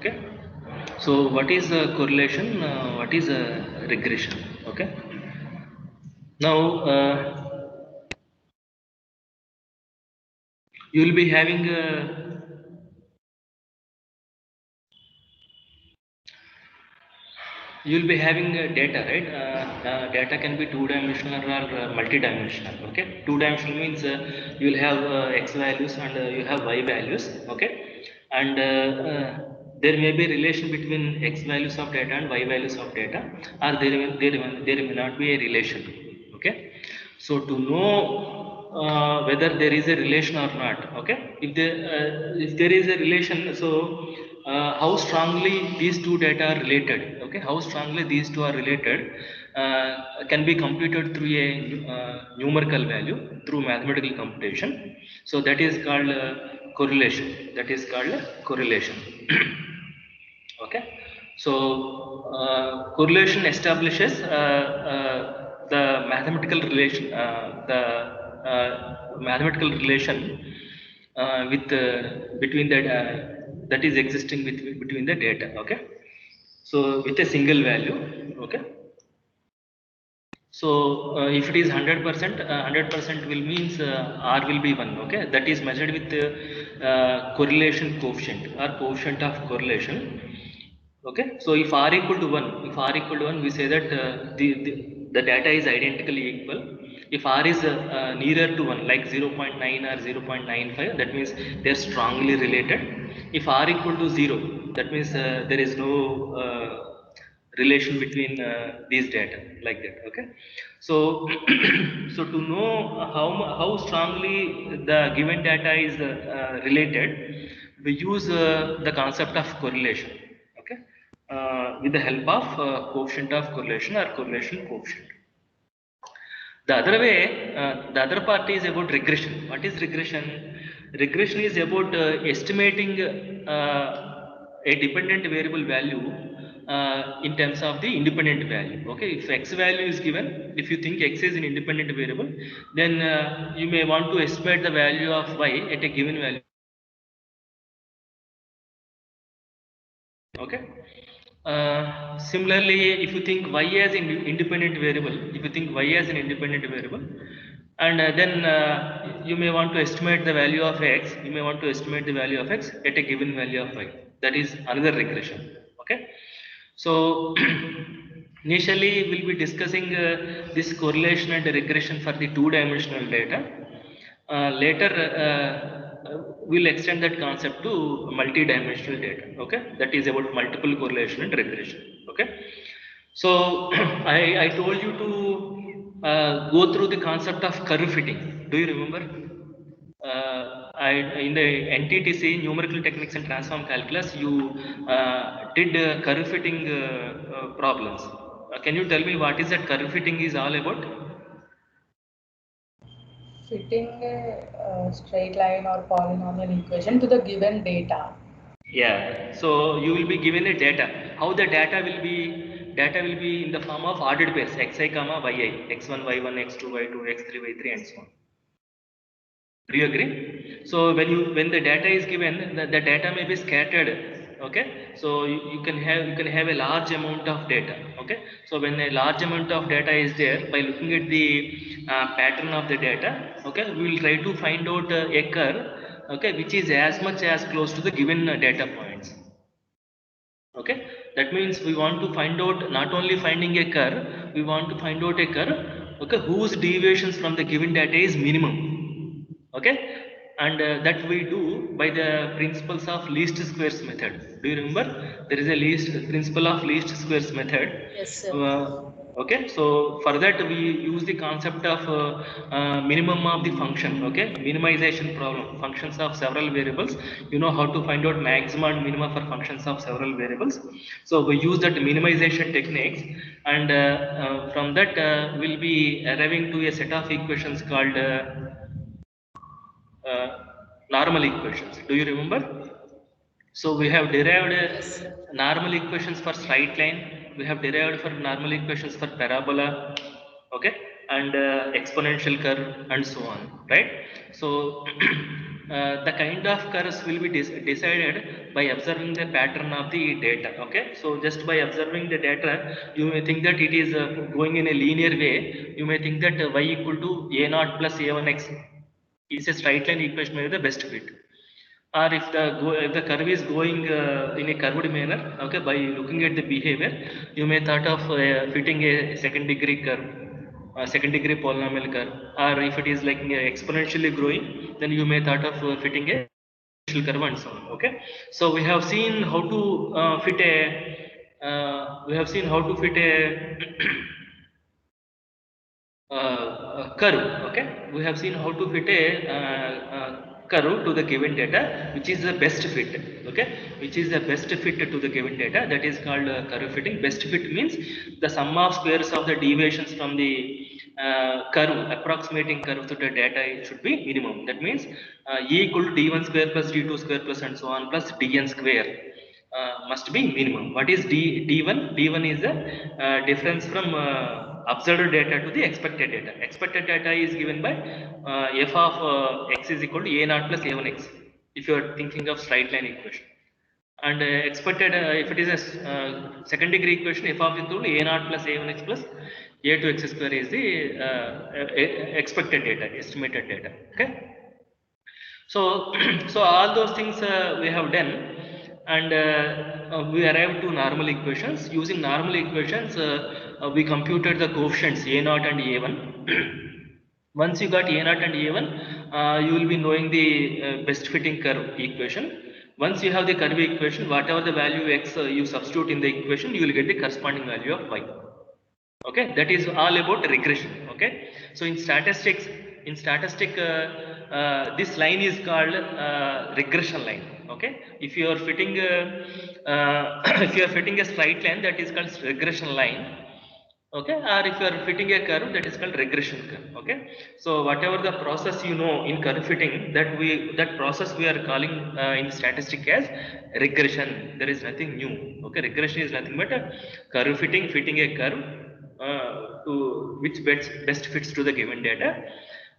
Okay. So what is a correlation? What is a regression? Okay. Now you will be having data, right? Data can be two-dimensional or multi-dimensional. Okay, two-dimensional means you will have x values and you have y values. Okay, and there may be relation between x values of data and y values of data, or there may not be a relation. Okay, so to know whether there is a relation or not. Okay, if there is a relation, so how strongly these two data are related. Okay, how strongly these two are related can be computed through a numerical value through mathematical computation. So that is called correlation. That is called correlation. Okay, so correlation establishes the mathematical relation, mathematical relation with between the that is existing between the data. Okay, so with a single value. Okay, so if it is 100%, 100% will means R will be 1. Okay, that is measured with correlation coefficient or coefficient of correlation. Okay, so if R equal to 1, we say that the data is identically equal. If R is nearer to 1, like 0.9 or 0.95, that means they are strongly related. If R equal to 0, that means there is no relation between these data, like that. Okay, so so to know how strongly the given data is related, we use the concept of correlation. Okay, with the help of coefficient of correlation or correlation coefficient. The other way, the other part is about regression. What is regression? Regression is about estimating a dependent variable value in terms of the independent value. Okay, if x value is given, if you think x is an independent variable, then you may want to estimate the value of y at a given value. Okay. Similarly, if you think y as an independent variable, and then you may want to estimate the value of x, at a given value of y. That is another regression. Okay. So initially we'll be discussing this correlation and regression for the two-dimensional data. Later we'll extend that concept to multi-dimensional data. Okay, that is about multiple correlation and regression. Okay, so I told you to go through the concept of curve fitting. Do you remember? In the NTTC, numerical techniques and transform calculus, you did curve fitting problems. Can you tell me what is that curve fitting is all about? Fitting a straight line or polynomial equation to the given data. Yeah. So you will be given a data. How the data will be? Data will be in the form of ordered pairs: xi, comma yi, x1, y1, x2, y2, x3, y3, and so on. Do you agree? So when the data is given, the data may be scattered. Okay, so you can have a large amount of data. Okay, so when a large amount of data is there, by looking at the pattern of the data, okay, we will try to find out a curve, okay, which is as much as close to the given data points. Okay, that means we want to find out not only finding a curve, we want to find out a curve, okay, whose deviations from the given data is minimum. Okay, and that we do by the principles of least squares method. Do you remember? There is a principle of least squares method. Yes, sir. Okay, so for that we use the concept of minimum of the function. Okay, minimization problem, functions of several variables. You know how to find out maxima and minima for functions of several variables. So we use that minimization techniques, and from that we'll be arriving to a set of equations called uh, normal equations. Do you remember? So we have derived Yes. normal equations for straight line. We have derived for normal equations for parabola, okay, and exponential curve and so on, right? So the kind of curves will be decided by observing the pattern of the data. Okay, so just by observing the data, you may think that it is going in a linear way. You may think that y equal to a naught plus a1x is a straight line equation, may be the best fit. Or if the curve is going in a curved manner, okay, by looking at the behavior, you may thought of fitting a second degree curve, second degree polynomial curve. Or if it is like exponentially growing, then you may thought of fitting a exponential curve and so on. Okay, so we have seen how to fit a curve. Okay, we have seen how to fit a curve to the given data, which is the best fit. Okay, which is the best fit to the given data, that is called curve fitting. Best fit means the sum of squares of the deviations from the curve, approximating curve to the data, it should be minimum. That means e equal to d1 square plus d2 square plus and so on plus dn square must be minimum. What is d1? D1 is the difference from observed data to the expected data. Expected data is given by f of x is equal to a naught plus a1x, if you are thinking of straight line equation. And expected, if it is a second degree equation, f of equal to a naught plus a1x plus a2x square is the expected data, estimated data. Okay, so so all those things we have done, and we arrived to normal equations. Using normal equations, we computed the coefficients a0 and a1. Once you got a0 and a1, you will be knowing the best fitting curve equation. Once you have the curve equation, whatever the value x you substitute in the equation, you will get the corresponding value of y. Okay, that is all about regression. Okay, so in statistics, this line is called regression line. Okay, if you are fitting if you are fitting a straight line, that is called regression line. Okay, or if you are fitting a curve, that is called regression curve. Okay, so whatever the process you know in curve fitting, that process we are calling in statistic as regression. There is nothing new. Okay, regression is nothing but a curve fitting a curve to which best fits to the given data,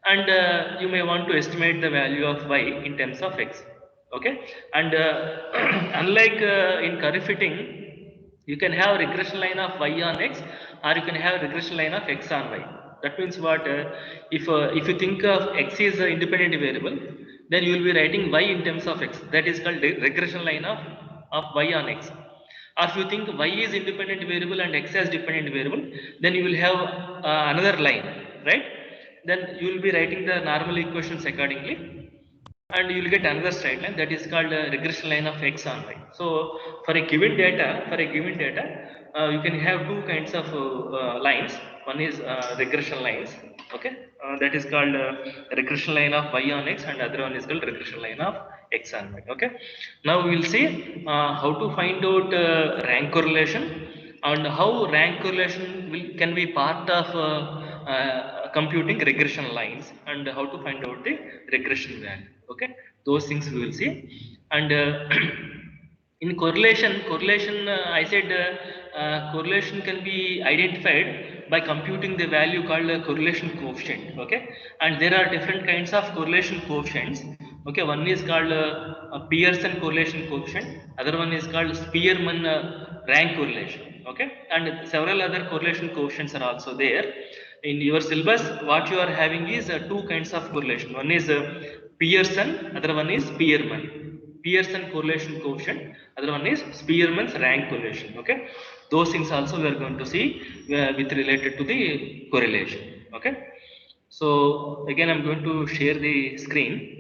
and you may want to estimate the value of y in terms of x. Okay, and unlike in curve fitting, you can have regression line of y on x, or you can have regression line of x on y. That means what? If you think of x is an independent variable, then you will be writing y in terms of x. That is called regression line of y on x. Or if you think y is independent variable and x as dependent variable, then you will have another line, right? Then you will be writing the normal equations accordingly, and you will get another straight line, that is called regression line of x on y. So for a given data, you can have two kinds of lines. One is regression lines. Okay, that is called regression line of y on x, and other one is called regression line of x on y. Okay, now we will see how to find out rank correlation, and how rank correlation can be part of computing regression lines, and how to find out the regression value. Okay, those things we will see. And in correlation I said correlation can be identified by computing the value called correlation coefficient. Okay, and there are different kinds of correlation coefficients. Okay, one is called Pearson correlation coefficient, other one is called Spearman rank correlation. Okay, and several other correlation coefficients are also there. In your syllabus, what you are having is two kinds of correlation. One is Pearson, other one is Spearman. Pearson correlation coefficient, other one is Spearman's rank correlation. Okay, those things also we are going to see with related to the correlation. Okay, so again I'm going to share the screen.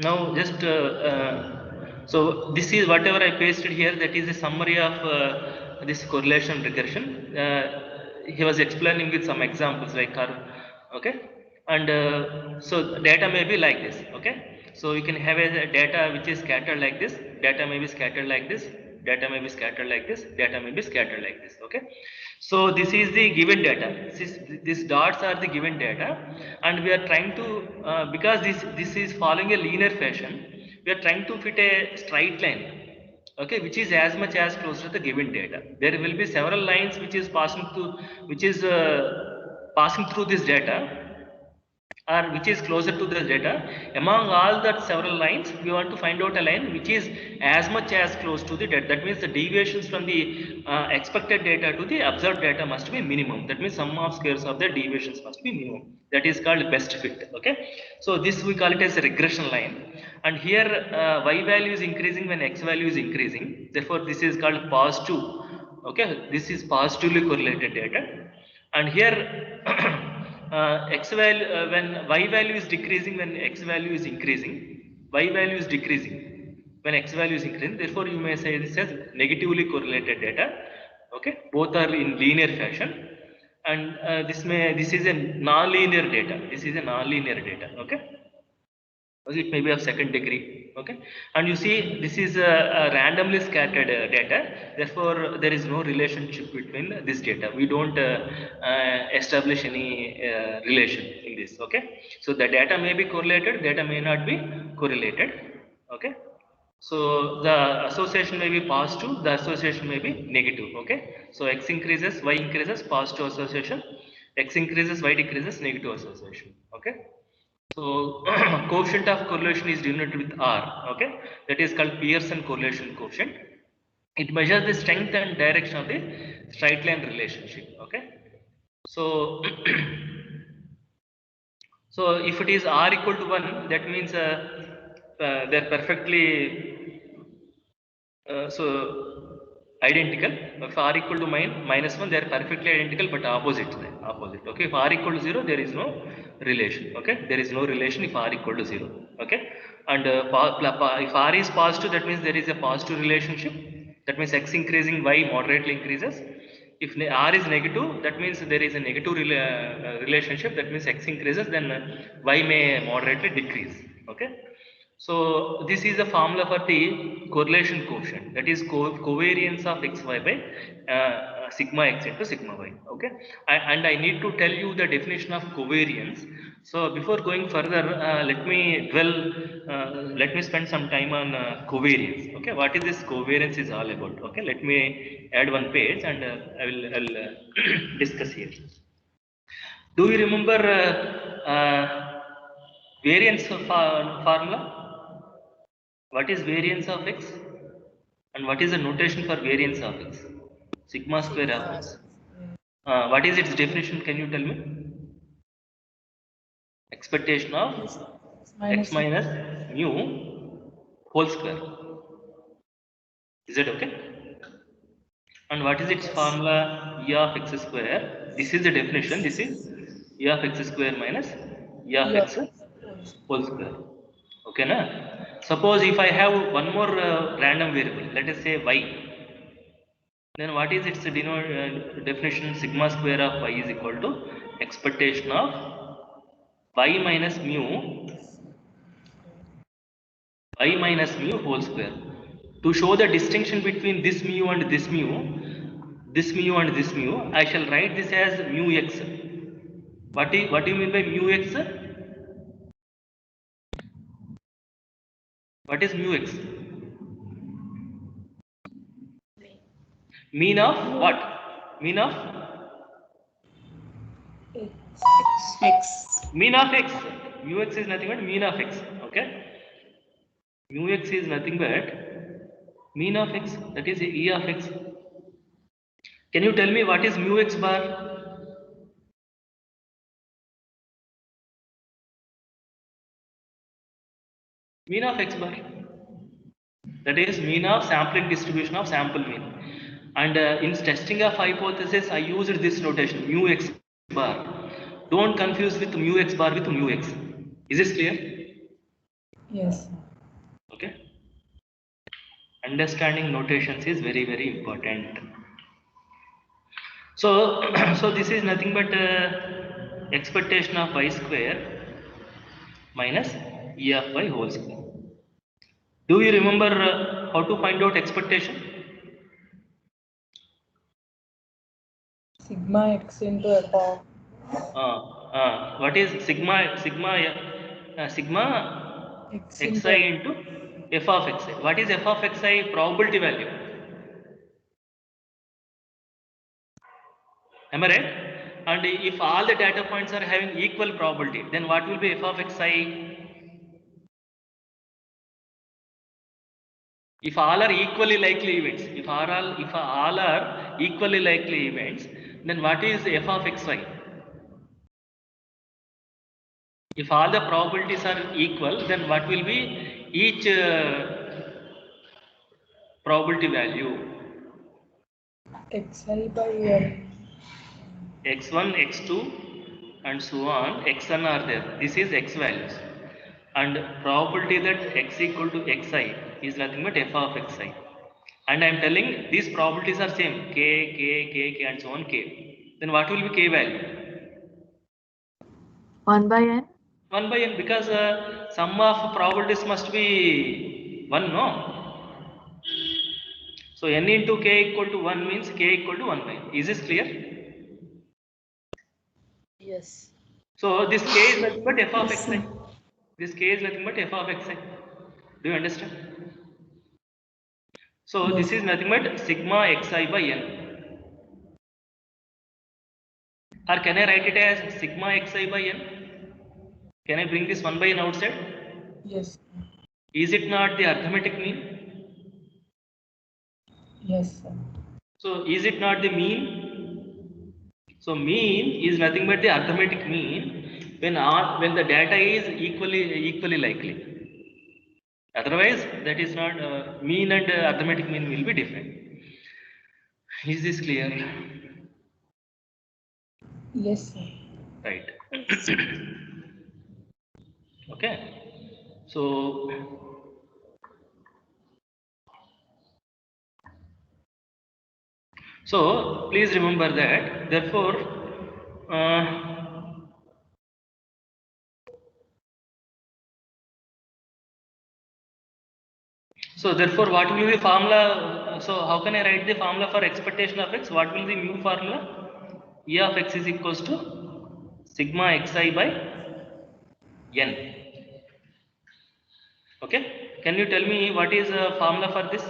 Now just so this is whatever I pasted here, that is a summary of this correlation regression. He was explaining with some examples like curve. Okay, and so data may be like this. Okay, so you can have a data which is scattered like this, data may be scattered like this, data may be scattered like this, data may be scattered like this. Okay, so this is the given data. These dots are the given data, and we are trying to because this is following a linear fashion, we are trying to fit a straight line, okay, which is as much as close to the given data. There will be several lines which is passing through this data, or which is closer to the data. Among all that several lines, we want to find out a line which is as much as close to the data. That means the deviations from the expected data to the observed data must be minimum. That means sum of squares of the deviations must be minimum. That is called best fit. Okay. So this we call it as a regression line. And here y value is increasing when x value is increasing. Therefore, this is called positive. Okay. This is positively correlated data. And here x value when y value is decreasing when x value is increasing, y value is decreasing when x value is increasing. Therefore, you may say this as negatively correlated data. Okay, both are in linear fashion, and this is a non-linear data. This is a non-linear data. Okay. It may be of second degree. Okay, and you see this is a randomly scattered data. Therefore, there is no relationship between this data. We don't establish any relation in this. Okay, so the data may be correlated, data may not be correlated. Okay, so the association may be positive, the association may be negative. Okay, so x increases, y increases, positive association; x increases, y decreases, negative association. Okay. So coefficient of correlation is denoted with R. Okay, that is called Pearson correlation coefficient. It measures the strength and direction of the straight line relationship. Okay, so so if it is R equal to 1, that means they're perfectly so identical. If R equal to minus 1, they are perfectly identical but opposite. Okay, if R equal to 0, there is no relation. Okay, there is no relation if R equal to 0. Okay, and if R is positive, that means there is a positive relationship. That means x increasing, y moderately increases. If R is negative, that means there is a negative relationship. That means x increases, then y may moderately decrease. Okay. So this is the formula for the correlation coefficient. That is covariance of xy by sigma x into sigma y. Okay, and I need to tell you the definition of covariance. So before going further, let me spend some time on covariance. Okay, what is this covariance is all about? Okay, let me add one page and I'll discuss here. Do you remember variance formula? What is variance of x? And what is the notation for variance of x? Sigma square of x. What is its definition? Can you tell me? Expectation of x minus mu whole square. Is that okay? And what is its formula? E of x square. This is the definition. This is E of x square minus E of x whole square. Okay, na? Suppose if I have one more random variable, let us say y. Then what is its definition? Sigma square of y is equal to expectation of y minus mu whole square. To show the distinction between this mu and this mu, and this mu, I shall write this as mu x. What do you mean by mu x? What is mu x? Mean of what? Mean of x. Mean of x. Mu x is nothing but mean of x. Okay. Mu x is nothing but mean of x. That is E of x. Can you tell me what is mu x bar? Mean of x bar. That is mean of sampling distribution of sample mean. And in testing of hypothesis, I used this notation mu x bar. Don't confuse with mu x bar with mu x. Is this clear? Yes. Okay. Understanding notations is very, very important. So, so this is nothing but expectation of y square minus E of y whole square. Do you remember how to find out expectation? Sigma x into f of. What is sigma xi into f of xi? What is f of xi probability value? Am I right? And if all the data points are having equal probability, then what will be f of xi? If all are equally likely events, if all are equally likely events, then what is f of xy? If all the probabilities are equal, then what will be each probability value? xi by n. x1, x2 and so on, xn are there. This is x values. And probability that x equal to xi is nothing but f of xi. And I am telling these probabilities are same, k and so on k. Then what will be k value? 1 by n? 1 by n, because sum of probabilities must be 1, no? So n into k equal to 1 means k equal to 1 by n. Is this clear? Yes. So this k is nothing but f of Yes, xi. sir. This k is nothing but f of xi. Do you understand? So Yes. this is nothing but sigma xi by n. Or can I write it as sigma xi by n? Can I bring this 1 by n outside? Yes. Is it not the arithmetic mean? Yes, sir. So is it not the mean? So mean is nothing but the arithmetic mean when the data is equally likely. Otherwise, that is not mean and arithmetic mean will be different. Is this clear? Yes, sir. Right. Okay. So please remember that. Therefore, what will be the formula? So how can I write the formula for expectation of x? What will be the mu formula? E of x is equals to sigma xi by n. Okay. Can you tell me what is the formula for this?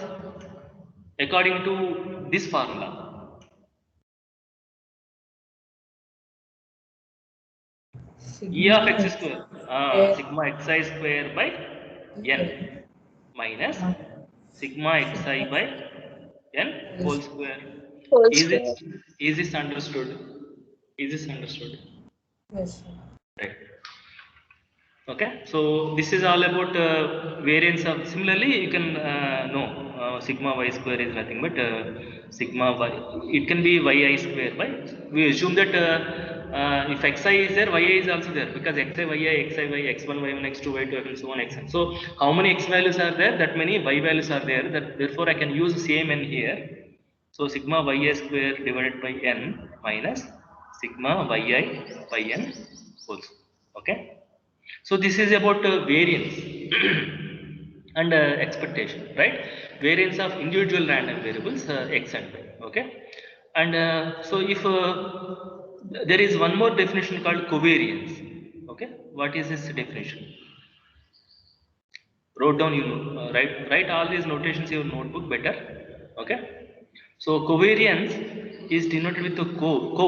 According to this formula. E of Sigma x x square, sigma xi square by n minus sigma xi by n whole square. Whole Is square. this understood? Is this understood? Yes, sir. Right. Okay. So this is all about variance of. Similarly, you can know sigma y square is nothing but sigma y. It can be yi square by. We assume that if xi is there, yi is also there, because xi yi xi y x1 y1 x2 y2 and so on xn. So how many x values are there? That many y values are there. That therefore I can use same n here. So sigma yi square divided by n minus sigma yi by n whole square. Okay. So this is about variance and expectation, right? Variance of individual random variables x and y. Okay. And so if there is one more definition called covariance. Okay. What is this definition? Wrote down, you know, write all these notations in your notebook better. Okay. So covariance is denoted with the COV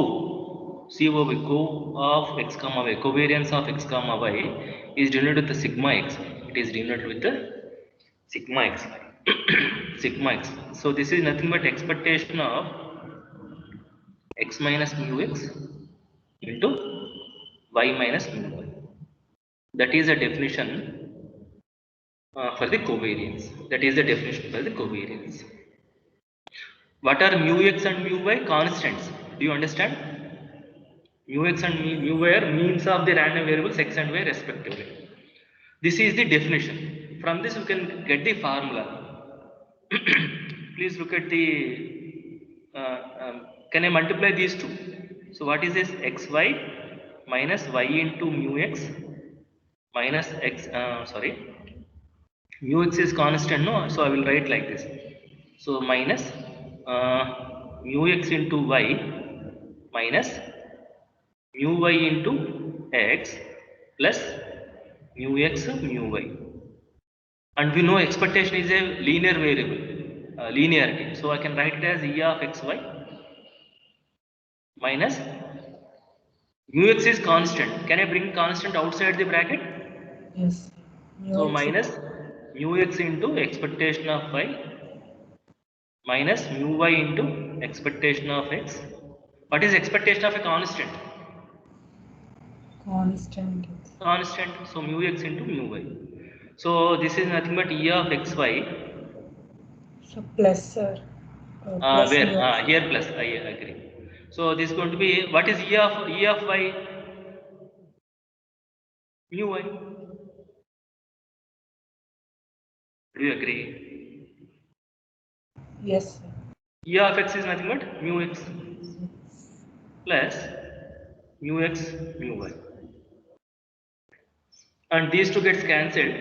of x comma y. Covariance of x comma y is denoted with the sigma x. It is denoted with the sigma x. Sigma x. So this is nothing but expectation of x minus mu x into y minus mu y. That is a definition for the covariance. That is the definition for the covariance. What are mu x and mu y? Constants. Do you understand? Mu x and mu y are means of the random variables x and y respectively. This is the definition. From this you can get the formula. Please look at the. Can I multiply these two? So what is this? Xy minus y into mu x minus x. Mu x is constant, no? So I will write like this. So minus mu x into y minus mu y into x plus mu x mu y. And we know expectation is a linear variable, linearity. So I can write it as E of xy minus Mu x is constant. Can I bring constant outside the bracket? Yes. So Mu x minus mu x into expectation of y minus mu y into expectation of x. What is expectation of a constant? constant. Constant. So mu x into mu y. So this is nothing but e of xy. So plus, sir. Plus Where mu x. here plus. I agree. So this is going to be what is e of y? Mu y. Do you agree? Yes, sir. E of x is nothing but mu x plus mu x mu y. And these two gets cancelled.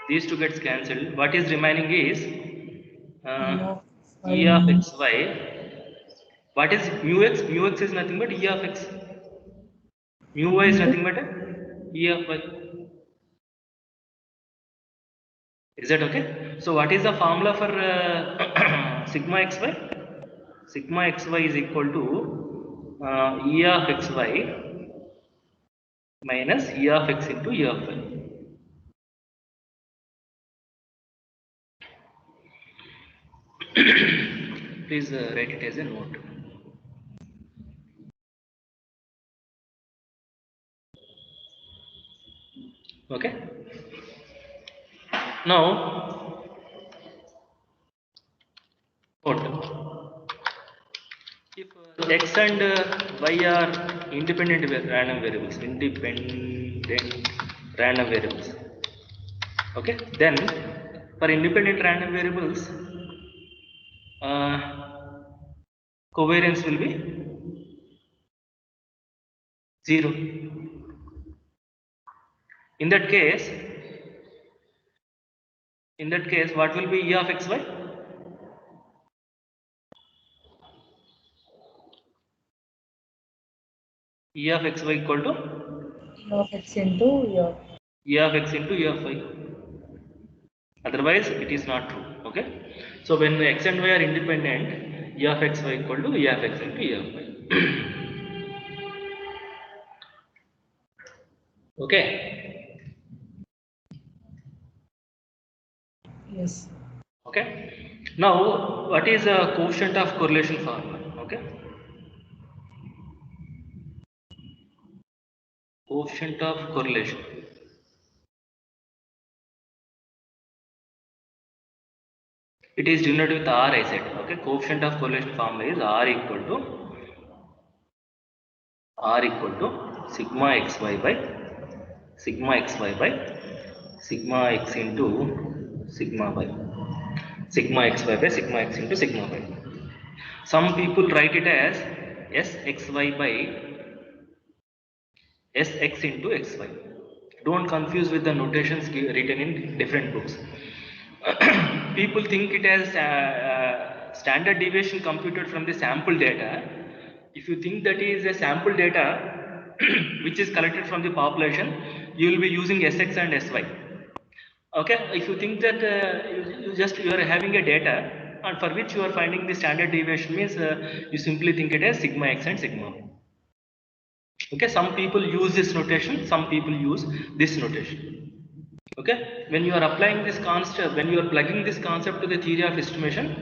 These two gets cancelled. What is remaining is e of xy. What is mu x? Mu x is nothing but e of x. Mu y is nothing but e of y. Is that okay? So what is the formula for sigma xy? Sigma xy is equal to e of xy minus e of x into e of y. Please write it as a note. Okay. Now, note. If x and y are independent random variables, okay, then for independent random variables, covariance will be 0. In that case, what will be e of xy? E of xy equal to E of x into e of x into e of y. Otherwise, it is not true. Okay. So when x and y are independent, e of xy equal to e of x into e of y. Okay. yes. Okay. Now, what is a coefficient of correlation formula? Okay. Coefficient of correlation. It is denoted with R, I said. Okay. Coefficient of correlation formula is R equal to sigma xy by sigma x into sigma y. Sigma xy by sigma x into sigma y. Some people write it as sxy by sx into xy. Don't confuse with the notations written in different books. People think it as standard deviation computed from the sample data. If you think that is a sample data which is collected from the population, you will be using sx and sy. Okay, if you think that you are having a data and for which you are finding the standard deviation means you simply think it as sigma x and sigma y. Okay, some people use this notation, some people use this notation. Okay, when you are applying this concept, when you are plugging this concept to the theory of estimation,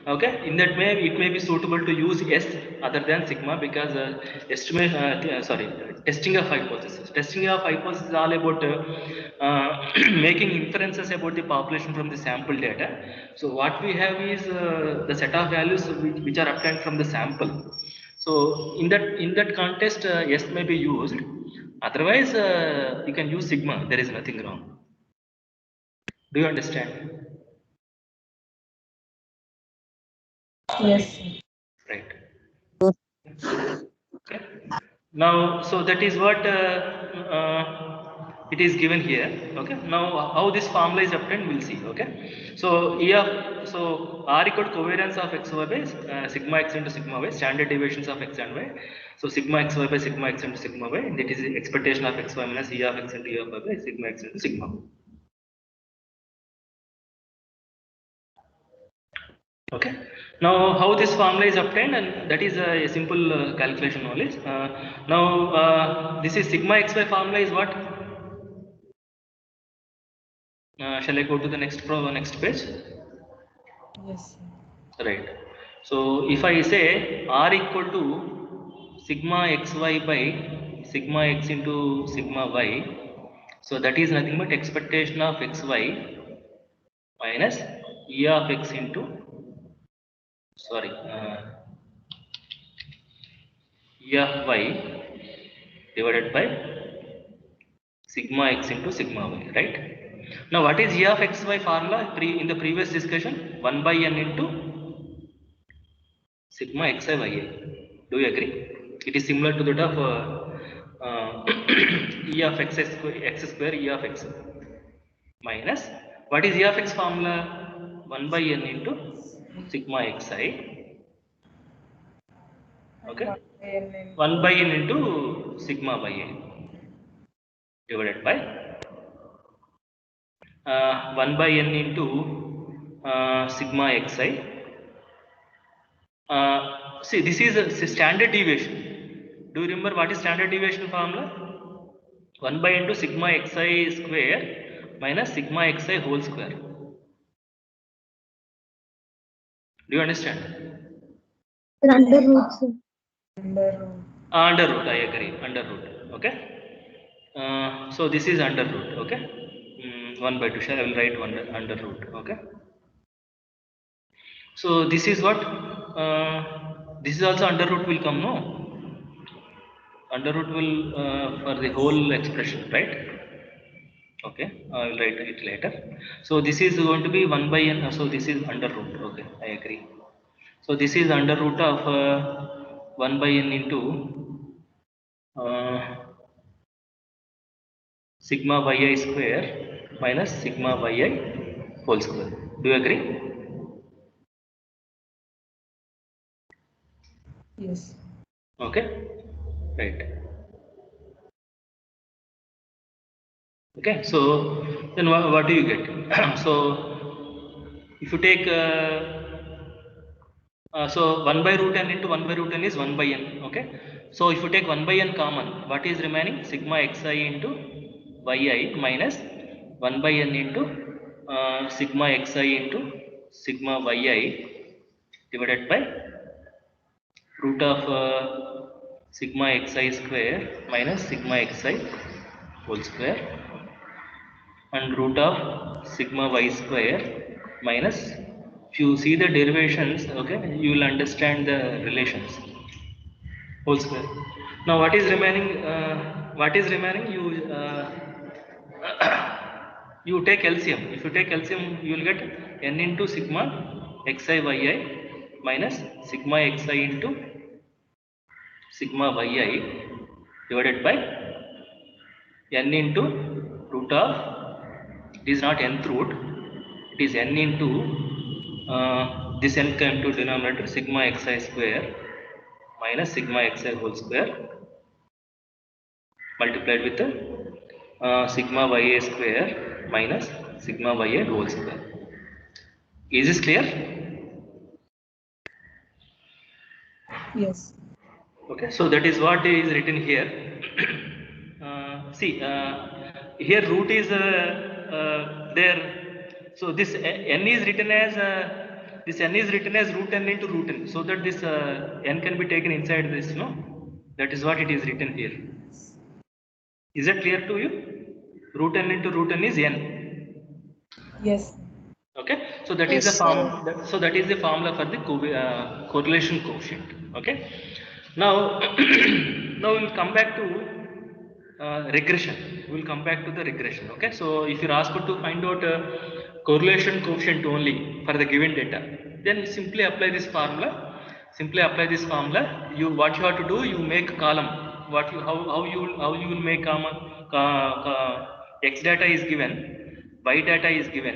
okay, in that way it may be suitable to use S other than sigma because testing of hypothesis. Testing of hypothesis is all about making inferences about the population from the sample data. So what we have is the set of values which are obtained from the sample. So in that context, S may be used. Otherwise, you can use sigma. There is nothing wrong. Do you understand? Yes. Right. Okay. Now, so that is what it is given here. Okay. Now, how this formula is obtained, we'll see. Okay. So, R equal to covariance of x y by sigma x into sigma y, standard deviations of x and y. So, sigma x y by sigma x into sigma y, that is the expectation of x y minus E of x into E of y by sigma x into sigma y. Okay. Now, how this formula is obtained, and that is a simple calculation knowledge. Now, this is sigma xy formula is what? Shall I go to the next page? Yes. Right. So if I say R equal to sigma xy by sigma x into sigma y, so that is nothing but expectation of xy minus E of x into, sorry, E of y divided by sigma x into sigma y, right? Now what is E of xy formula in the previous discussion? 1 by n into sigma xi yi. Do you agree? It is similar to that of E of x square E of x minus, what is E of x formula? 1 by n into sigma xi, And okay, 1 by n 1 into by n into sigma yi divided by 1 by n into sigma xi. See, this is a standard deviation. Do you remember what is standard deviation formula? 1 by into sigma xi square minus sigma xi whole square. Do you understand? Under root, sir. under root. Under root, I agree. Under root. Okay. So this is under root. Okay. 1 by 2. Shall I will write under root. Okay. So this is what? This is also under root will come, no? Under root will for the whole expression, right? Okay, I will write it later. So this is going to be 1 by n. So this is under root. Okay, I agree. So this is under root of 1 by n into uh, sigma yi square minus sigma yi whole square. Do you agree? Yes. Okay, right. Okay, so then what do you get? So if you take so 1 by root n into 1 by root n is 1 by n. Okay. So if you take 1 by n common, what is remaining? Sigma xi into yi minus 1 by n into sigma xi into sigma yi divided by root of sigma xi square minus sigma xi whole square and root of sigma y square minus, if you see the derivations, okay, you will understand the relations, whole square. Now what is remaining? You you take LCM. If you take LCM, you will get n into sigma xi yi minus sigma xi into sigma yi divided by n into root of, it is not nth root, it is n into this n come to denominator sigma xi square minus sigma xi whole square multiplied with sigma ya square minus sigma ya whole square. Is this clear? Yes. Okay, so that is what is written here. See, here root is there. So this n is written as root n into root n, so that this n can be taken inside this. No, that is what it is written here. Is that clear to you? Root n into root n is n. Yes. Okay, so that is the form. So that is the formula for the correlation coefficient. Okay, now now we will come back to regression. We will come back to the regression. Okay, so if you are asked to find out correlation coefficient only for the given data, then simply apply this formula. You, what you have to do, you make a column. How you will make x data is given, y data is given.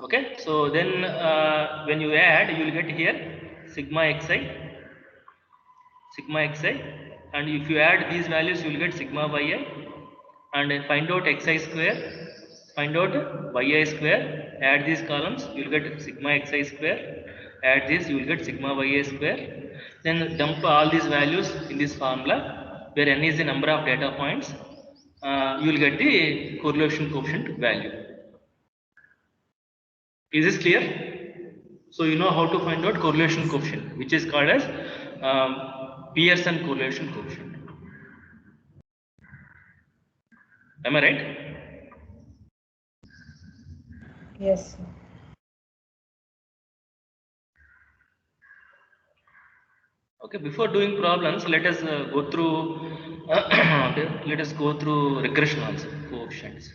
Okay, so then when you add, you will get here sigma xi, and if you add these values, you will get sigma yi, and find out xi square, Find out yi square, add these columns, you will get sigma xi square, add this, you will get sigma yi square. Then dump all these values in this formula where n is the number of data points. You will get the correlation coefficient value. Is this clear? So you know how to find out correlation coefficient, which is called as Pearson correlation coefficient. Am I right? Yes, sir. Okay, before doing problems, let us go through let us go through regression also, coefficients.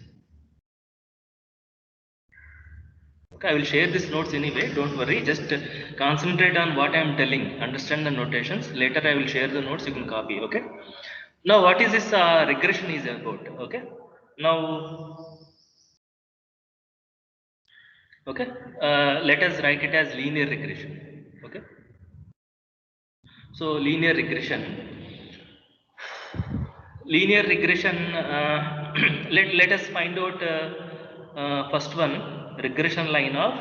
Okay, I will share these notes anyway, don't worry, just concentrate on what I am telling, understand the notations. Later I will share the notes, you can copy. Okay, now what is this regression is about? Okay, now okay, let us write it as linear regression. Okay, so linear regression, let us find out first one, regression line of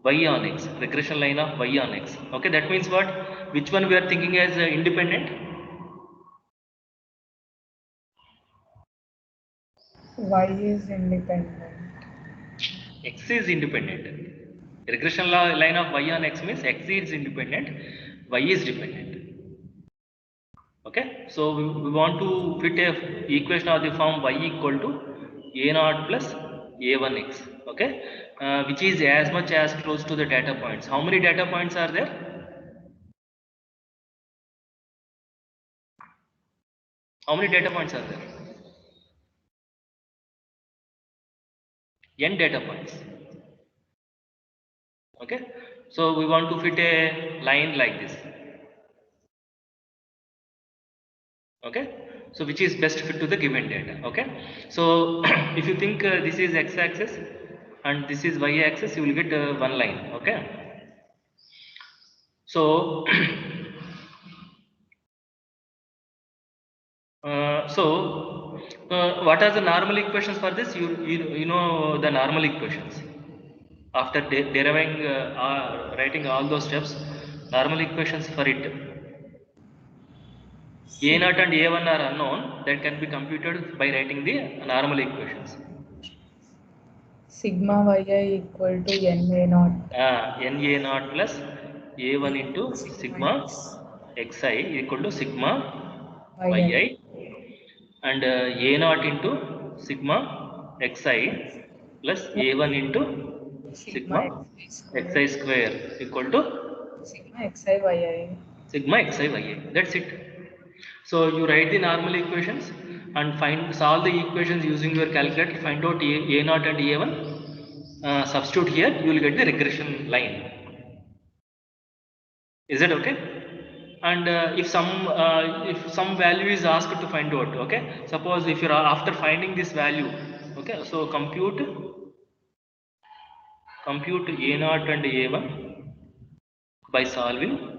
y on x, regression line of y on x. Okay, that means what? Which one we are thinking as independent? Y is independent. X is independent. Regression line of y on x means x is independent, y is dependent. Okay, so we want to fit a equation of the form y equal to a naught plus a1x. Okay, which is as much as close to the data points. How many data points are there? How many data points are there? N data points. Okay, so we want to fit a line like this. Okay, so which is best fit to the given data. Okay, so if you think this is x-axis and this is y-axis, you will get one line. Okay, so what are the normal equations for this? You know the normal equations. After deriving writing all those steps, normal equations for it. A naught and A1 are unknown, that can be computed by writing the normal equations. Sigma yi equal to NA naught. Na naught plus A1 into sigma xi equal to sigma yi, and A naught into sigma xi plus A1 into sigma xi square equal to Sigma xi yi. sigma xi yi. That's it. So you write the normal equations and solve the equations using your calculator. Find out a naught and a1. Substitute here. You will get the regression line. Is it okay? And if some value is asked to find out, okay. Suppose if you are after finding this value, okay. So compute a naught and a1 by solving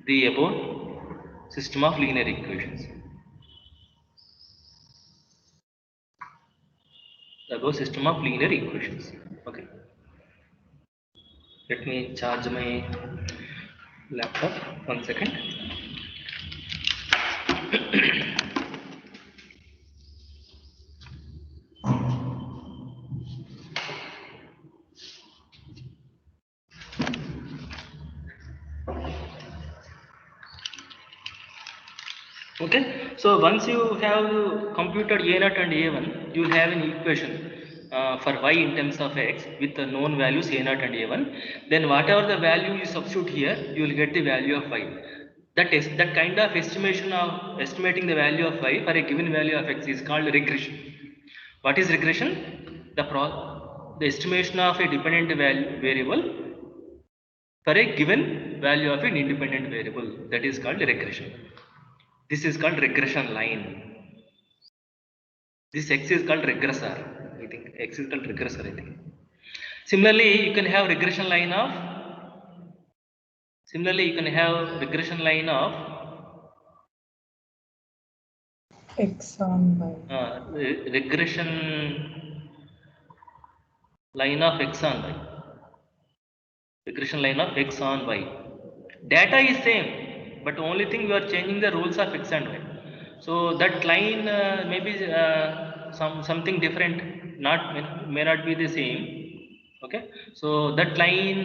the above system of linear equations. The above system of linear equations. Okay. Let me charge my laptop. 1 second. Okay, so once you have computed a naught and a1, you will have an equation for y in terms of x with the known values a naught and a1. Then whatever the value you substitute here, you will get the value of y. That kind of estimating the value of y for a given value of x is called regression. What is regression? The estimation of a dependent variable for a given value of an independent variable. That is called regression. This is called regression line. This x is called regressor. I think x is called regressor. I think. Similarly, you can have regression line of Similarly, you can have regression line of X on Y. regression line of X on Y. Regression line of X on Y. Data is same, but only thing you are changing the rules of X and Y. So that line maybe something different, may not be the same. Okay, so that line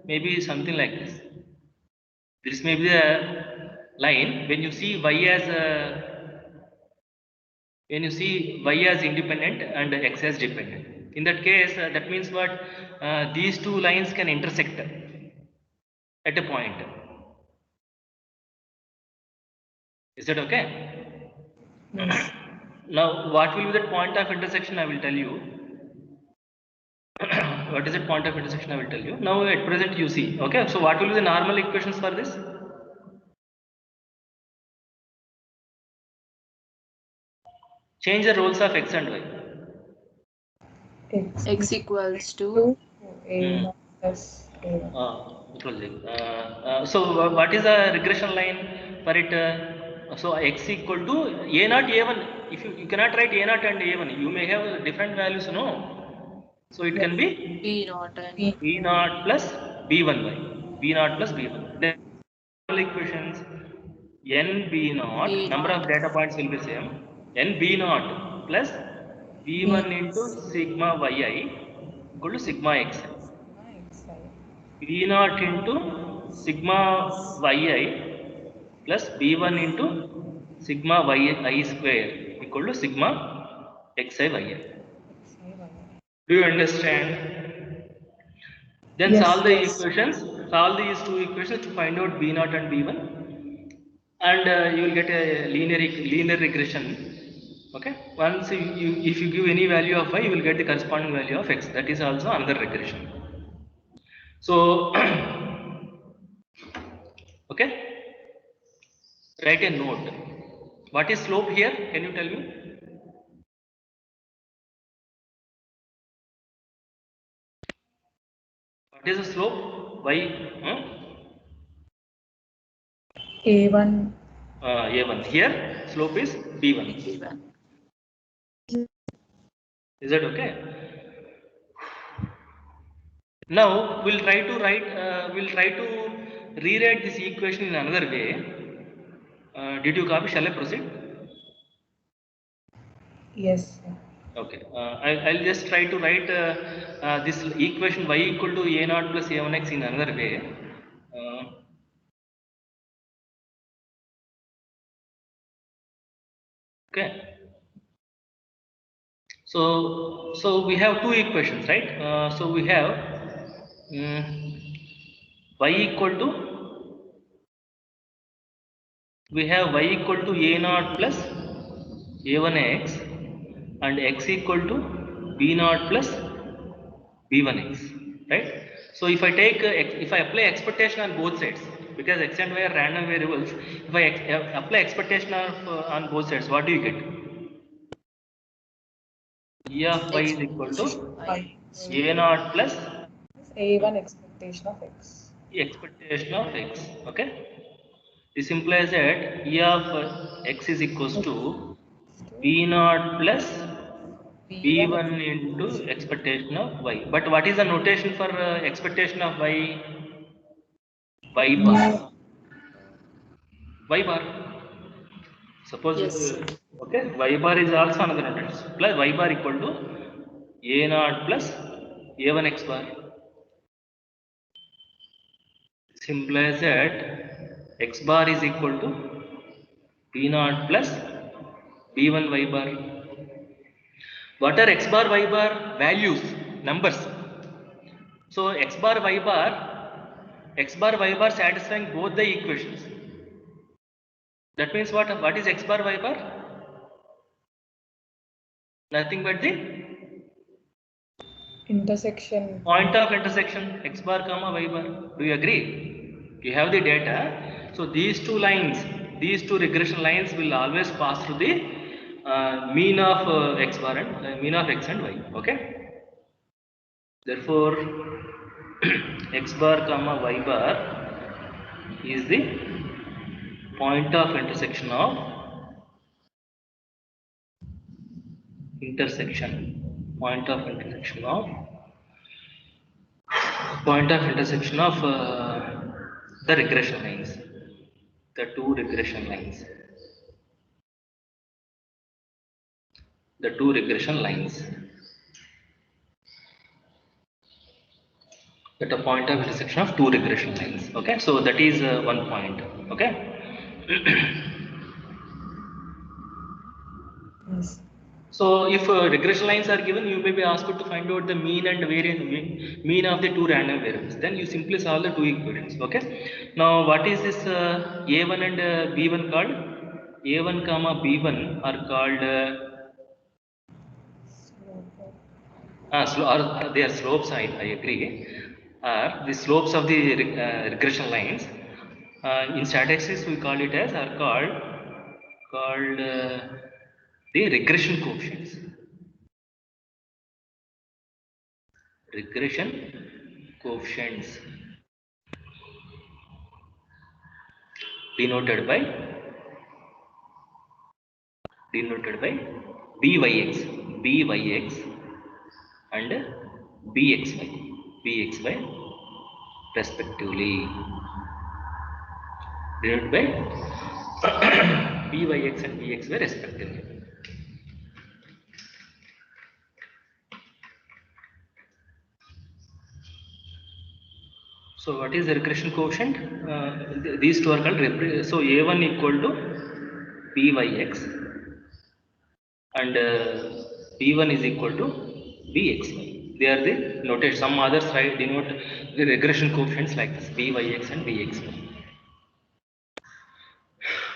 may be something like this. This may be the line when you see Y as independent and X as dependent. In that case, that means what? These two lines can intersect at a point. Is that okay? Yes. Now, what will be that point of intersection? I will tell you. What is that point of intersection? I will tell you. Now, at present, you see. Okay. So, what will be the normal equations for this? Change the roles of X and Y. X equals to A1 plus A1. So, what is the regression line for it? So, X equal to A0, A1. If you cannot write A0 and A1, you may have different values, no? So, it can be B0 and B0 plus B1y. B0 plus B1. Then equations n B0, number of data points will be same. N B0 plus B1 into sigma yi equal to sigma xi. B0 into sigma yi plus B1 into sigma yi square equal to sigma xi yi. Do you understand? Then Yes, solve the yes. equations, solve these two equations to find out B0 and B1, and you will get a linear regression. Okay. Once if you give any value of y, you will get the corresponding value of x. That is also another regression. So, okay. Write a note. What is slope here? Can you tell me? What is the slope? Y. A1. A1. Here, slope is B1. B1. Is that okay? Now we'll try to rewrite this equation in another way. Did you copy? Shall I proceed? Yes. Okay. I'll just try to write this equation y equal to a0 plus a1x in another way. Okay. So we have two equations, right? So we have y equal to a0 plus a1x and x equal to b0 plus b1x, right? So if I take if I apply expectation on both sides, because x and y are random variables, if I apply expectation of on both sides, what do you get? E of y is equal to a0 plus A1 expectation of X. expectation of x. Okay. This implies that E of x is equals to b0 plus b1 into expectation of y. But what is the notation for expectation of y? Y bar. Y bar. Suppose Yes. okay, y bar is also another notation. Plus y bar equal to a0 plus a1x bar. Implies that x bar is equal to b0 plus b1 y bar. What are x bar y bar? Values, numbers. So x bar y bar satisfying both the equations. That means what is x bar y bar? Nothing but the intersection. Point of intersection x bar comma y bar. Do you agree? You have the data. So these two lines, these two regression lines will always pass through the mean of x bar and mean of x and y. Okay. Therefore, x bar comma y bar is the point of intersection of point of intersection of the regression lines, the two regression lines, at a point of intersection of two regression lines. Okay, so that is one point. Okay. Yes. So if regression lines are given, you may be asked to find out the mean and mean of the two random variables. Then you simply solve the two equations. Okay. Now what is this a1 and b1 called? a1 comma b1 are called they are slopes. I agree. Are the slopes of the regression lines. In statistics we call it as are called the regression coefficients. Regression coefficients denoted by byx and bxy respectively, denoted by byx and bxy respectively. So what is the regression coefficient? These two are called so a1 equal to byx and b1 is equal to bxy. They are the noted. Some others denote the regression coefficients like this, byx and bxy.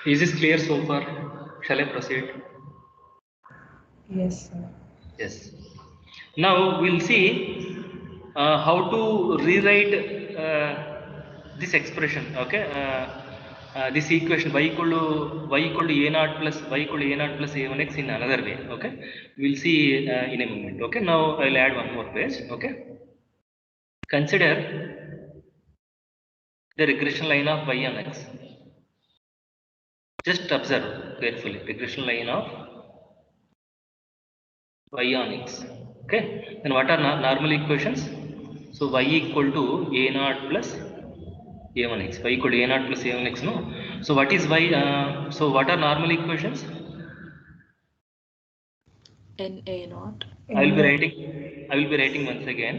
Is this clear so far? Shall I proceed? Yes, sir. Yes. Now we'll see how to rewrite this expression. Okay. This equation y equal to a naught plus a1x in another way. Okay. We'll see in a moment. Okay. Now I'll add one more page. Okay. Consider the regression line of y on x. Just observe carefully. Regression line of y on x. Okay. Then what are normal equations? So y equal to a naught plus a1x. Y equal to a naught plus a1x. No. So what is y? So what are normal equations? N A naught. I will be writing once again.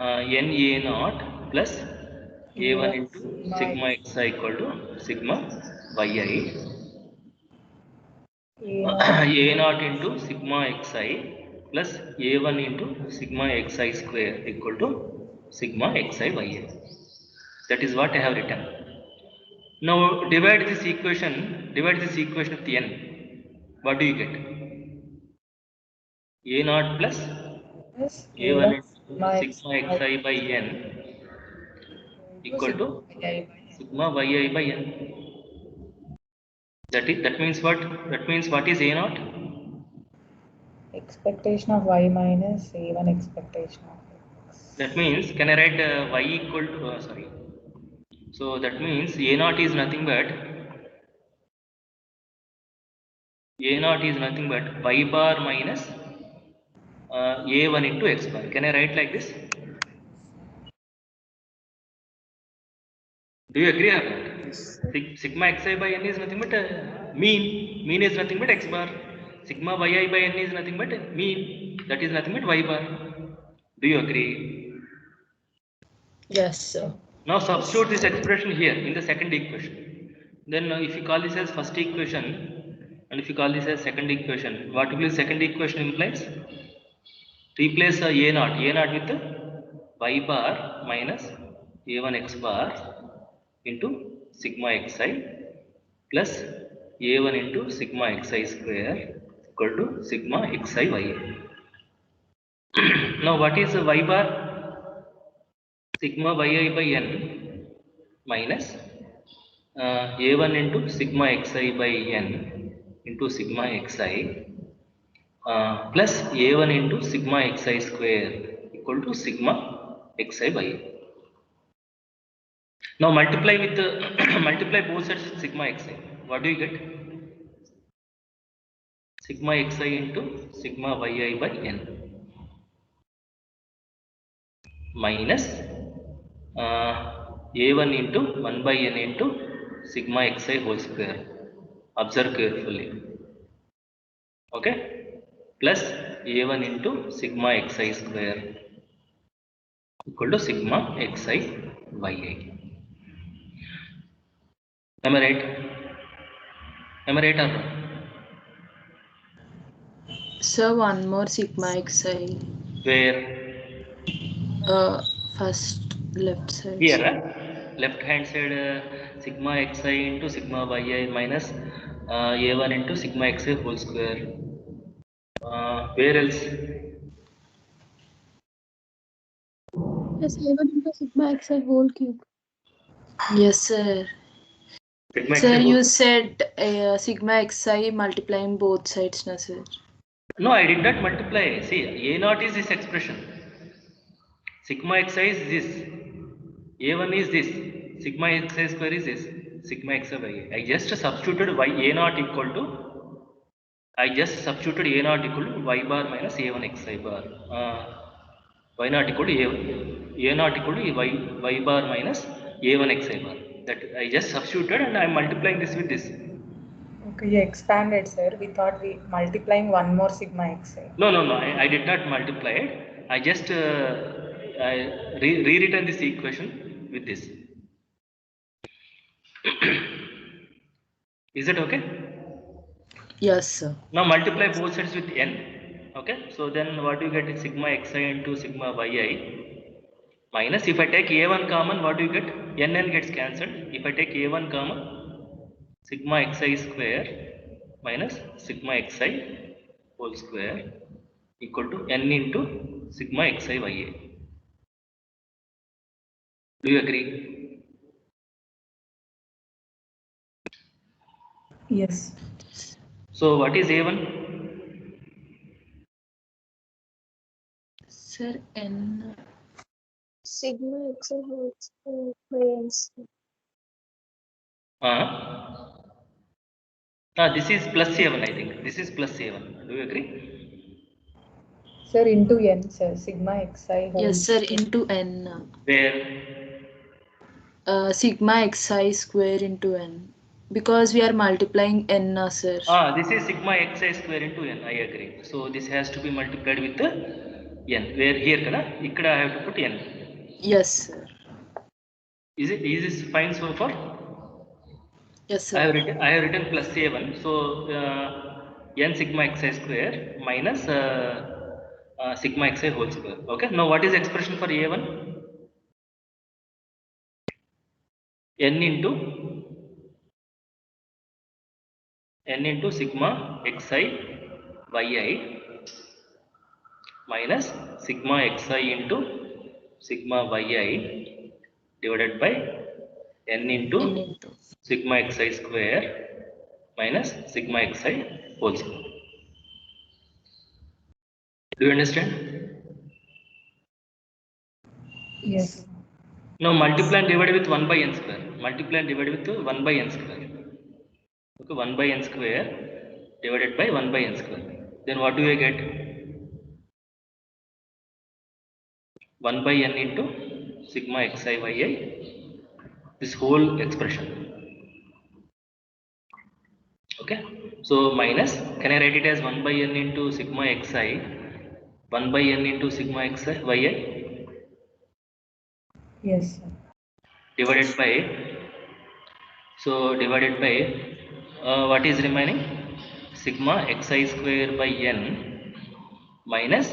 N a naught plus a1 into sigma xi equal to sigma yi. A naught into sigma xi plus a1 into sigma xi square equal to sigma xi yi. That is what I have written. Now divide this equation with n. What do you get? A naught plus Yes, a1 into sigma sigma xi by n equal to sigma yi by n. That means what? That means what is a naught? expectation of y minus a1 expectation of x. That means, can I write y equal to sorry? So that means a naught is nothing but y bar minus a1 into x bar. Can I write like this? Do you agree or not? Sigma xi by n is nothing but mean. Mean is nothing but x bar. Sigma yi by n is nothing but mean. That is nothing but y bar. Do you agree? Yes, sir. Now substitute this expression here in the second equation. Then if you call this as first equation and if you call this as second equation, what will the second equation implies? Replace a naught with y bar minus a1 x bar into sigma xi plus a1 into sigma xi square equal to sigma xi yi. Now what is y bar? Sigma yi by n minus a1 into sigma xi by n into sigma xi plus a1 into sigma xi square equal to sigma xi by n. Now multiply with multiply both sides with sigma xi. What do you get? Sigma xi into sigma yi by n minus a1 into 1 by n into sigma xi whole square. Observe carefully. Okay, plus a1 into sigma xi square equal to sigma xi yi. Am I right? Am I right or no? So one more sigma xi. Where? First left side. Here, left hand side sigma xi into sigma yi minus a1 into sigma xi whole square. Where else? Yes, A1 into sigma xi whole cube. Yes, sir. Sigma Sir, xi you whole. said sigma xi multiplying both sides, na sir? No, I did not multiply. See, a naught is this expression. Sigma xi is this. A1 is this. Sigma xi square is this. Sigma xi by a. I just substituted y a naught equal to. I just substituted a naught equal to y bar minus a1 xi bar. Y naught equal to a naught equal to y bar minus a1 xi bar. That I just substituted and I am multiplying this with this. Okay, you expanded, sir. We thought we multiplying one more sigma xi. No, I did not multiply it. I just rewritten this equation with this. Is it okay? Yes, sir. Now multiply both sides with n. Okay, so then what do you get is sigma xi into sigma yi minus, if I take a1 common, what do you get? N gets cancelled. If I take a1 common, sigma xi square minus sigma xi whole square equal to n into sigma xi yi. Do you agree? Yes. So what is a1? Sir, n. Sigma xi whole square by n square. This is plus a1, I think. This is plus a1. Do you agree? Sir, into n, sir. Sigma xi whole. Yes, sir, into n. Where? Sigma xi square into n. Because we are multiplying n, na, sir. This is sigma xi square into n. I agree. So this has to be multiplied with the n. Where here, kada? Ikkada I have to put n. Yes, sir. Is this fine so far? Yes, sir. I have written plus a1. So n sigma xi square minus sigma xi whole square. Okay. Now what is the expression for a1? n into sigma xi yi minus sigma xi into sigma yi divided by n into sigma xi square minus sigma xi whole square. Do you understand? Yes. Now multiply and divide with 1 by n square. Multiply and divide with 1 by n square. Okay, 1 by n square divided by 1 by n square. Then what do you get? 1 by n into sigma xi yi, this whole expression. Okay, so minus, can I write it as 1 by n into sigma xi, 1 by n into sigma xi yi Yes, sir. divided by, so divided by what is remaining? Sigma xi square by n minus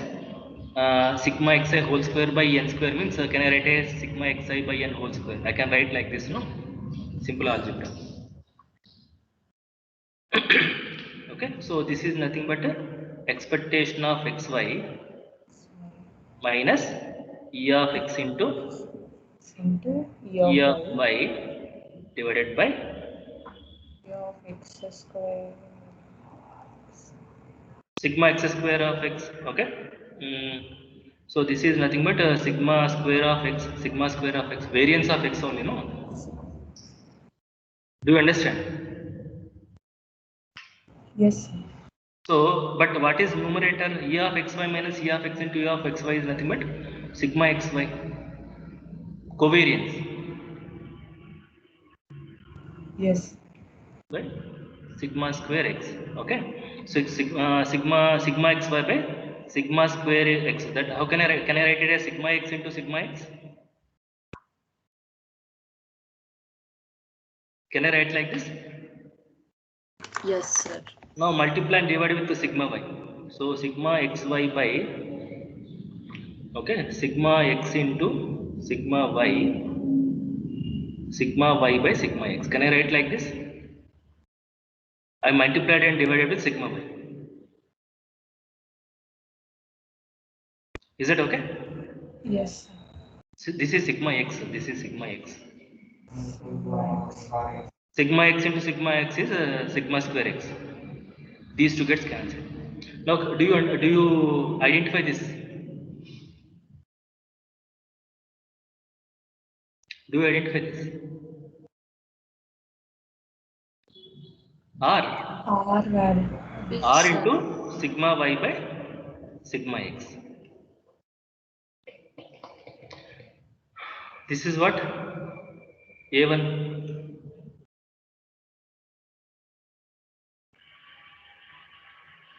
sigma xi whole square by n square means can I write as sigma xi by n whole square? I can write like this, no? Simple algebra. Okay, so this is nothing but expectation of xy minus e of x into E e of of y divided by E of x square. sigma x square of x. Okay, so this is nothing but sigma square of x, sigma square of x, variance of x only, no? Do you understand? Yes, sir. So, but what is numerator? E of xy minus E of x into E of xy is nothing but sigma xy. Covariance. Yes. By sigma square x. Okay. So sigma xy by sigma square x. That how can I write it as sigma x into sigma x? Can I write like this? Yes, sir. Now multiply and divide with the sigma y. So sigma xy by sigma x into sigma y by sigma x. Can I write like this? I multiplied and divided with sigma y. Is it okay? Yes, sir. So this is sigma x. This is sigma x. Sigma. Sigma x into sigma x is sigma square x. These two gets cancelled. Now, do you identify this? Do you identify this? R. R value. Yes, R sir. into sigma y by sigma x. This is what? A1.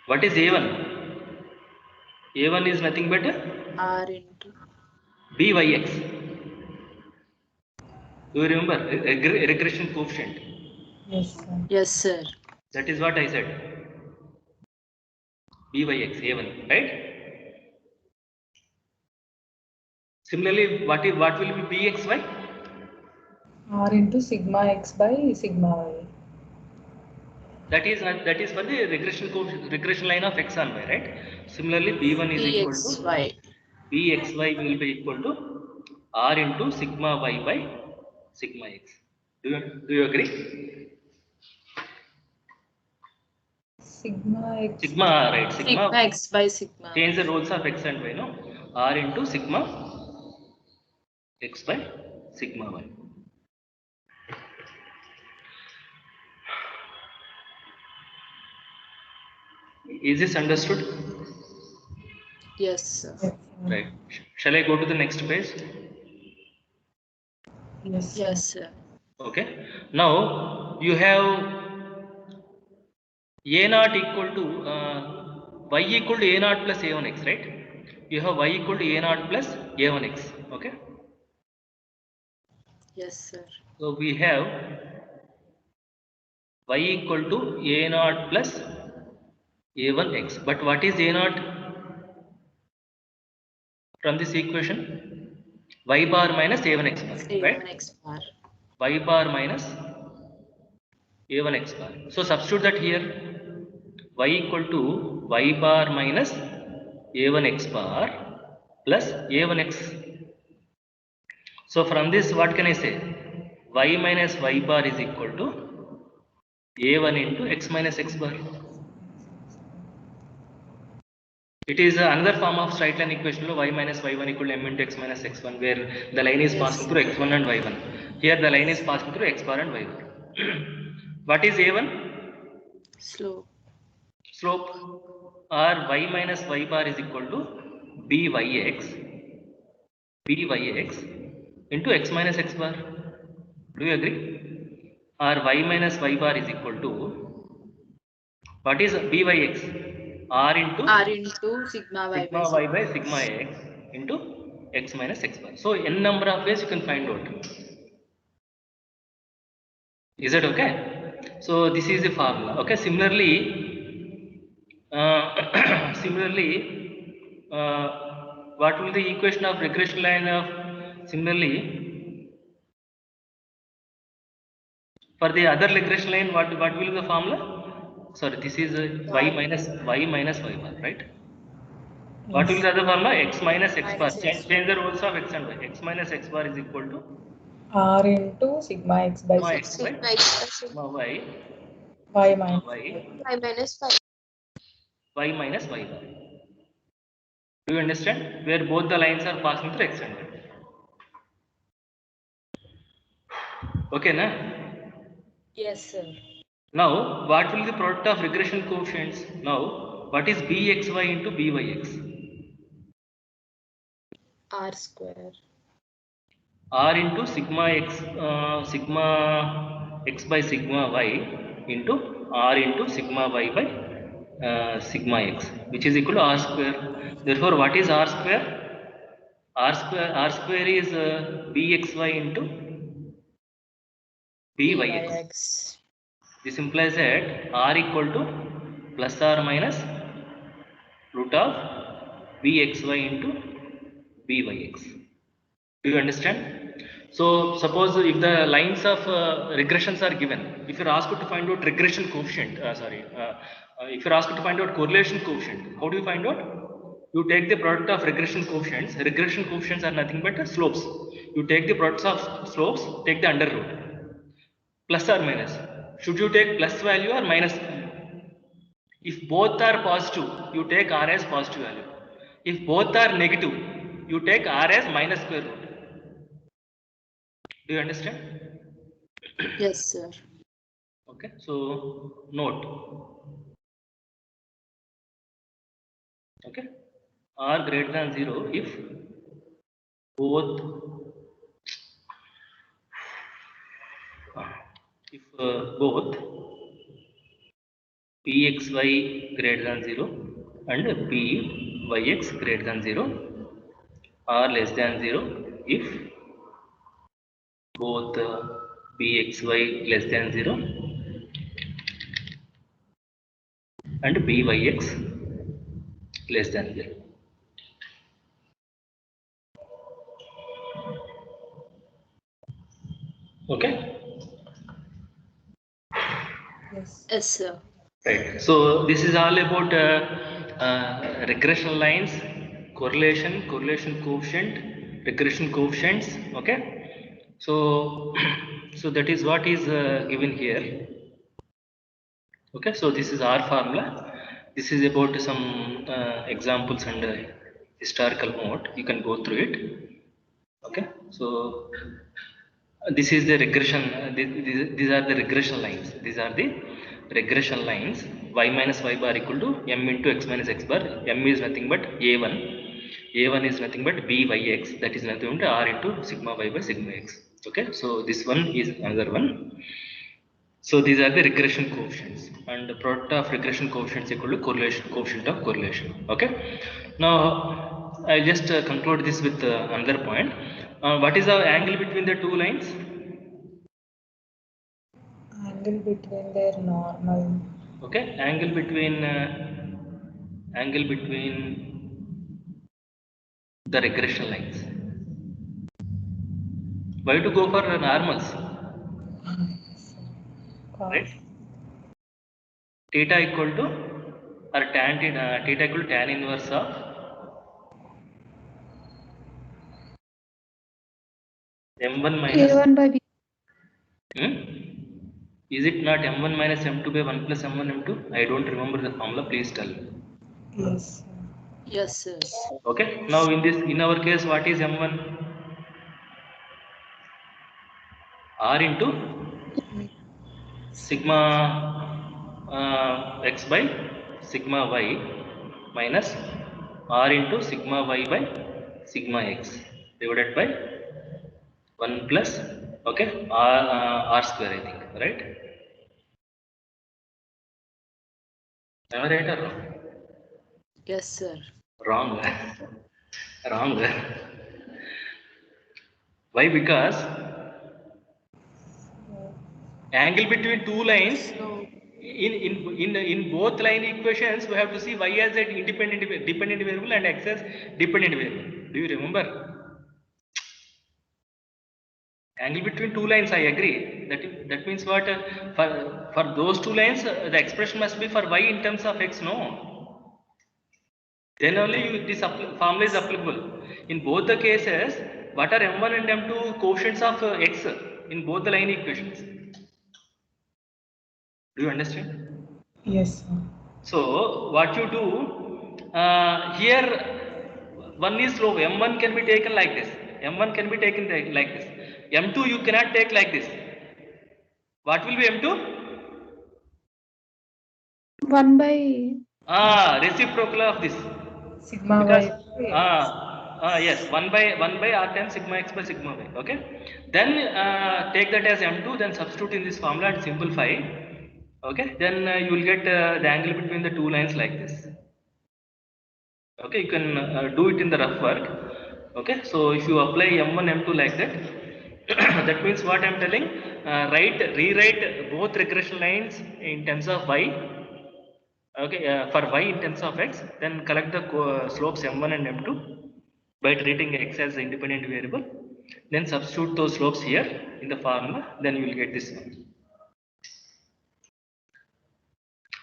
What is A1? A1 is nothing but R into. byx. Do you remember regression coefficient? Yes, sir. Yes, sir. That is what I said. Byx A1, right? Similarly, what will be bxy? R into sigma x by sigma y. That is for the regression line of x and y, right? Similarly, b1 is equal to PXY. bxy will be equal to r into sigma y by sigma x. Do you agree? Sigma x. Sigma, right? Sigma X by sigma. Change the roles of x and y, no? R into sigma x by sigma y. Is this understood? Yes, sir. Yes, sir. Right. Shall I go to the next page? Yes, sir. Yes, sir. Okay. Now you have a naught equal to y equal to a naught plus a1x, right? You have y equal to a naught plus a1x. Okay. Yes, sir. So we have y equal to a naught plus a1x. But what is a naught from this equation? Y bar minus a1x bar, right? A1X bar. Y bar minus a1x bar. So substitute that here. Y equal to y bar minus a1x bar plus a1x. So from this, what can I say? Y minus y bar is equal to a1 into x minus x bar. It is another form of straight line equation, y minus y1 equal to m into x minus x1, where the line is passing through x1 and y1. Here the line is passing through x bar and y bar. What is a1? Slope. Slope, or y minus y bar is equal to byx into x minus x bar. Do you agree? Or y minus y bar is equal to, what is byx? R into Sigma Y sigma by y by sigma sigma X. x into x minus x bar. So n number of ways you can find out. Is it okay? So this is the formula. Okay. Similarly, what will the equation of regression line of? Similarly, for the other regression line, what will be the formula? Sorry, this is y minus y bar, right? What will be Yes. the other formula? X minus x bar. Minus X Change the roles of x and y. X minus x bar is equal to R into sigma x by sigma x sigma by Sigma X by sigma sigma y, y sigma minus y, Y minus 5. y minus y bar. Do you understand? Where both the lines are passing through x and y. Okay, na? Yes, sir. Now, what will be the product of regression coefficients? Now, what is bxy into byx? R square. R into sigma x by sigma y into R into sigma y by sigma x, which is equal to R square. Therefore, what is R square? R square is bxy into byx. Byx. This implies that R equal to plus or minus root of bxy into byx. Do you understand? So suppose if the lines of regressions are given, if you're asked to find out regression coefficient, if you're asked to find out correlation coefficient, how do you find out? You take the product of regression coefficients. Regression coefficients are nothing but slopes. You take the products of slopes, take the under root, plus or minus. Should you take plus value or minus value? If both are positive, you take R as positive value. If both are negative, you take R as minus square root. Do you understand? Yes, sir. Okay, so note. Okay, R greater than 0 if both both pxy greater than 0 and pyx greater than 0 are less than 0 if both pxy less than 0 and pyx less than 0. Okay. Yes. Yes, sir. Right. So this is all about regression lines, correlation coefficient, regression coefficients. Okay. So so that is what is given here. Okay. So this is our formula. This is about some examples and historical note. You can go through it. Okay. So this is the regression. These are the regression lines. These are the regression lines. Y minus y bar equal to m into x minus x bar. M is nothing but a1. A1 is nothing but byx. That is nothing but r into sigma y by sigma x. Okay. So this one is another one. So these are the regression coefficients, and the product of regression coefficients equal to correlation coefficient of correlation. Okay. Now I just conclude this with another point. What is the angle between the two lines? Angle between their normal. Okay, angle between the regression lines. Why to go for normals? Right? Theta equal to or theta equal to tan inverse of m1 minus A1 by B. Is it not m1 minus m2 by 1 plus m1 m2? I don't remember the formula. Please tell. Yes. Yes, sir. Okay. Now in our case, what is m1? R into sigma x by sigma y minus r into sigma y by sigma x divided by 1 plus r square, I think, right? Am I right or wrong? Yes, sir. Wrong. Wrong. Why? Because angle between two lines, So, in both line equations we have to see y as an dependent variable and x as dependent variable. Do you remember? Angle between two lines, I agree. That means what? For those two lines, the expression must be for y in terms of x. No. Then only this formula is applicable. In both the cases, what are m1 and m2 coefficients of x in both the line equations? Do you understand? Yes, sir. So what you do here, one is slope. M1 can be taken like this. M1 can be taken like this. M2 you cannot take like this. What will be M2? 1 by Reciprocal of this. Sigma Because y. yes, 1 by r times sigma x by sigma y. Okay. Then take that as M2. Then substitute in this formula and simplify. Okay. Then you will get the angle between the two lines like this. Okay. You can do it in the rough work. Okay. So if you apply M1 M2 like that, that means what I am telling. Rewrite both regression lines in terms of y. Okay, for y in terms of x, then collect the slopes m1 and m2 by treating x as an independent variable. Then substitute those slopes here in the formula. Then you will get this one.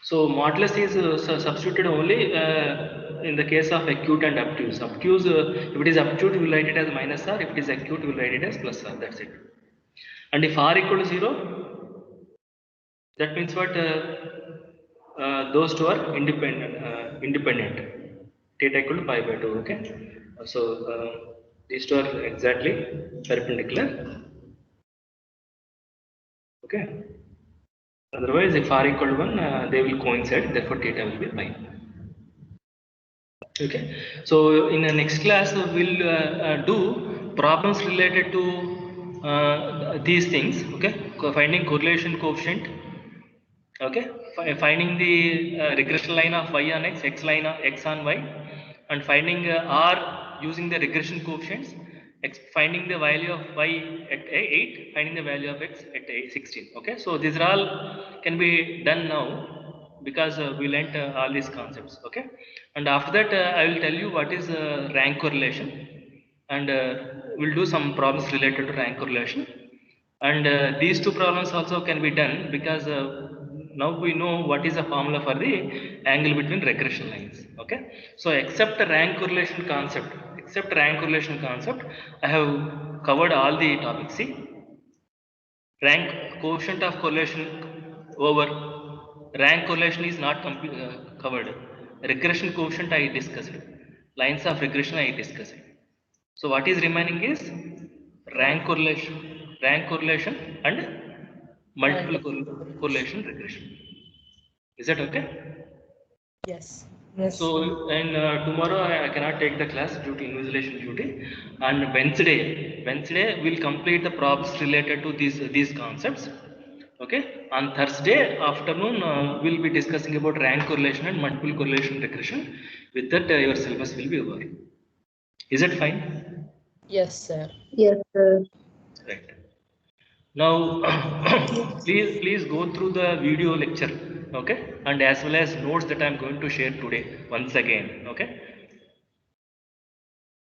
So modulus is substituted only in the case of acute and obtuse. Obtuse, if it is obtuse, you will write it as minus r. If it is acute, you will write it as plus r. That's it. And if r equal to 0, that means what? Those two are independent. Theta equal to pi by 2. Okay. So these two are exactly perpendicular. Okay. Otherwise, if r equal to 1, they will coincide. Therefore, theta will be pi. Okay. So in the next class, we'll do problems related to these things. Okay. Finding correlation coefficient. Okay, finding the regression line of y on x, line of x on y, and finding r using the regression coefficients, finding the value of y at 8, finding the value of x at 16. Okay, so these are all can be done now because we learnt all these concepts. Okay, and after that I will tell you what is rank correlation, and we'll do some problems related to rank correlation. And these two problems also can be done because now we know what is the formula for the angle between regression lines. Okay, so except rank correlation concept, I have covered all the topics. See, rank coefficient of correlation over. Rank correlation is not covered. Regression coefficient I discussed. Lines of regression I discussed. So what is remaining is rank correlation and multiple correlation regression. Is that okay? Yes. Yes. So and tomorrow I cannot take the class due to invigilation duty, and Wednesday we'll complete the problems related to these concepts. Okay. On Thursday afternoon we'll be discussing about rank correlation and multiple correlation regression. With that your syllabus will be over. Is it fine? Yes, sir. Yes, sir. Right. Now, please go through the video lecture, okay, and as well as notes that I am going to share today once again, okay.